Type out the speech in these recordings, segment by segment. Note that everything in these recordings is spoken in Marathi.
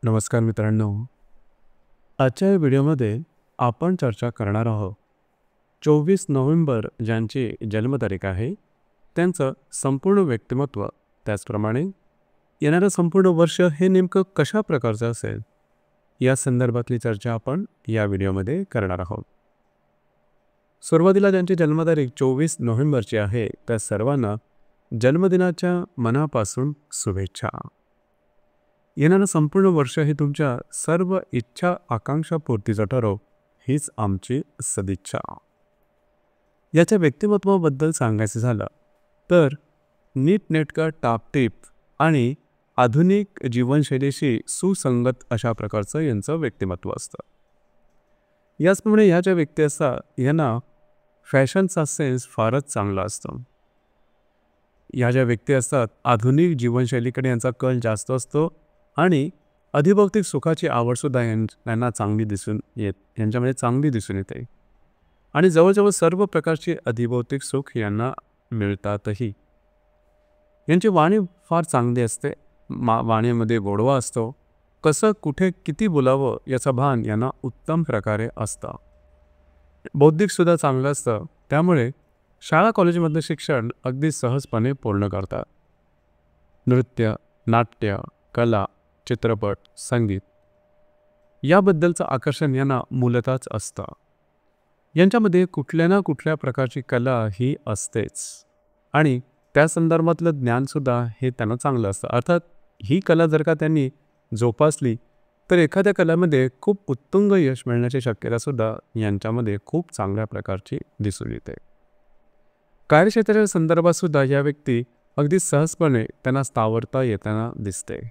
नमस्कार मित्रांनो, आजच्या या व्हिडिओमध्ये आपण चर्चा करणार आहोत 24 नोव्हेंबर ज्यांची जन्मतारीख आहे त्यांचं संपूर्ण व्यक्तिमत्व, त्याचप्रमाणे येणारं संपूर्ण वर्ष हे नेमकं कशा प्रकारचं असेल या संदर्भातली चर्चा आपण या व्हिडिओमध्ये करणार आहोत। सुरुवातीला ज्यांची जन्मतारीख 24 नोव्हेंबरची आहे त्या सर्वांना जन्मदिनाच्या मनापासून शुभेच्छा। येणारं संपूर्ण वर्ष हे तुमच्या सर्व इच्छा आकांक्षा पूर्तीचं ठरो हीच आमची सदिच्छा। याच्या व्यक्तिमत्वाबद्दल सांगायचं झालं तर नीटनेटकं टापटीप आणि आधुनिक जीवनशैलीशी सुसंगत अशा प्रकारचं यांचं व्यक्तिमत्व असतं। याचप्रमाणे ह्या ज्या व्यक्ती असतात यांना फॅशनचा सेन्स फारच चांगला असतो। या ज्या व्यक्ती असतात आधुनिक जीवनशैलीकडे यांचा कल जास्त असतो आणि अधिभौतिक सुखाची आवडसुद्धा यांना यांच्यामध्ये चांगली दिसून येते आणि जवळजवळ सर्व प्रकारचे अधिभौतिक सुख यांना मिळतातही। यांची वाणी फार चांगली असते, वाणीमध्ये गोडवा असतो, कसं कुठे किती बोलावं याचं भान यांना उत्तम प्रकारे असतं। बौद्धिकसुद्धा चांगलं असतं, त्यामुळे शाळा कॉलेजमधलं शिक्षण अगदी सहजपणे पूर्ण करतात। नृत्य, नाट्य, कला, चित्रपट, संगीत याबद्दलचं आकर्षण यांना मूलतःच असतं। यांच्यामध्ये कुठल्या ना कुठल्या प्रकारची कला ही असतेच आणि त्या संदर्भातलं ज्ञानसुद्धा हे त्यांना चांगलं असतं। अर्थात ही कला जर का त्यांनी जोपासली तर एखाद्या कलेमध्ये खूप उत्तुंग यश मिळण्याची शक्यतासुद्धा यांच्यामध्ये खूप चांगल्या प्रकारची दिसून येते। कार्यक्षेत्राच्या संदर्भातसुद्धा या व्यक्ती अगदी सहजपणे त्यांना स्थावरता येताना दिसते।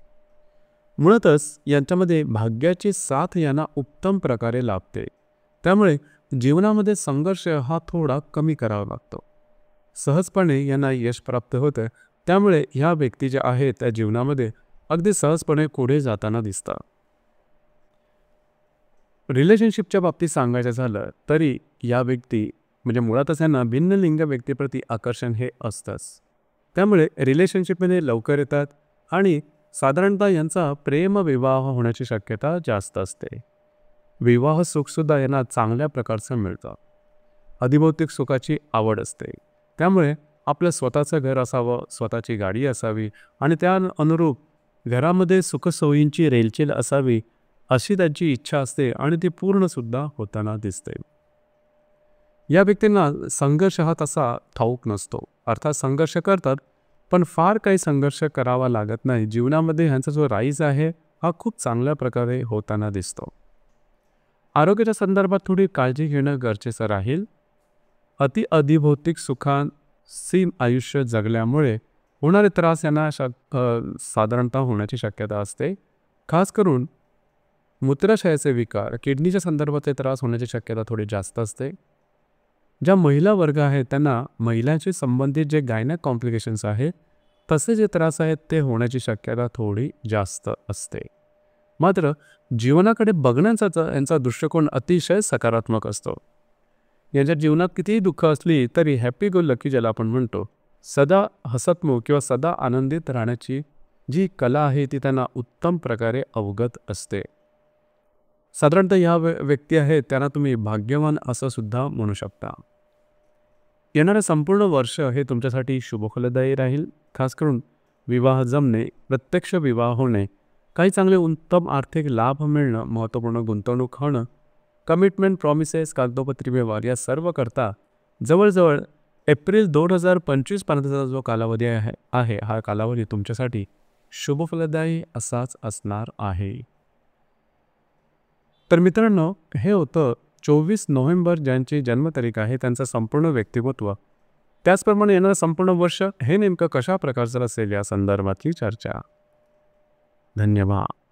मुळातच यांच्यामध्ये भाग्याची साथ यांना उत्तम प्रकारे लाभते, त्यामुळे जीवनामध्ये संघर्ष हा थोडा कमी करावा लागतो। सहजपणे यांना यश प्राप्त होतं, त्यामुळे ह्या व्यक्ती ज्या आहेत त्या जीवनामध्ये अगदी सहजपणे पुढे जाताना दिसतात। रिलेशनशिपच्या बाबतीत सांगायचं झालं तरी या व्यक्ती म्हणजे मुळातच यांना भिन्न लिंग व्यक्तीप्रती आकर्षण हे असतंच, त्यामुळे रिलेशनशिपमध्ये लवकर येतात आणि साधारणतः यांचा प्रेमविवाह होण्याची शक्यता जास्त असते। विवाह सुखसुद्धा यांना चांगल्या प्रकारचं मिळतं। अधिभौतिक सुखाची आवड असते, त्यामुळे आपलं स्वतःचं घर असावं, स्वतःची गाडी असावी आणि त्या अनुरूप घरामध्ये सुखसोयींची रेलचेल असावी अशी त्यांची इच्छा असते आणि ती पूर्णसुद्धा होताना दिसते। या व्यक्तींना संघर्ष हा तसा ठाऊक नसतो, अर्थात संघर्ष करतात पण फार काही संघर्ष करावा लागत नाही। जीवनामध्ये ह्यांचा जो राईज आहे हा खूप चांगल्या प्रकारे होताना दिसतो। आरोग्याच्या संदर्भात थोडी काळजी घेणं गरजेचं राहील। अधिभौतिक सुखांसी आयुष्य जगल्यामुळे होणारे त्रास यांना साधारणतः होण्याची शक्यता असते। खास करून मूत्राशयाचे विकार, किडनीच्या संदर्भातले त्रास होण्याची शक्यता थोडी जास्त असते। ज्या महिला वर्ग आहेत त्यांना महिलांशी संबंधित जे गायनॅक कॉम्प्लिकेशन्स आहेत तसे जे त्रास आहेत ते होण्याची शक्यता थोडी जास्त असते। मात्र जीवनाकडे बघण्याचा यांचा दृष्टिकोन अतिशय सकारात्मक असतो। यांच्या जीवनात कितीही दुःख असली तरी हॅपी गो लकी ज्याला आपण म्हणतो, सदा हसतमुख किंवा सदा आनंदित राहण्याची जी कला आहे ती त्यांना उत्तम प्रकारे अवगत असते। साधारणतः ह्या व्यक्ती आहेत त्यांना तुम्ही भाग्यवान असं सुद्धा म्हणू शकता। येणारं संपूर्ण वर्ष हे तुमच्यासाठी शुभफलदायी राहील। खास करून विवाह जमणे, प्रत्यक्ष विवाह होणे, काही चांगले उत्तम आर्थिक लाभ मिळणं, महत्त्वपूर्ण गुंतवणूक होणं, कमिटमेंट, प्रॉमिसेस, कागदोपत्री व्यवहार या सर्व करता जवळजवळ एप्रिल 2025 पर्यंतचा जो कालावधी आहे हा कालावधी तुमच्यासाठी शुभफलदायी असाच असणार आहे। तर मित्रांनो, हे होतं 24 नोव्हेंबर ज्यांची जन्मतारीख आहे त्यांचं संपूर्ण व्यक्तिमत्व, त्याचप्रमाणे येणारं संपूर्ण वर्ष हे नेमकं कशा प्रकारचं असेल या संदर्भातली चर्चा। धन्यवाद।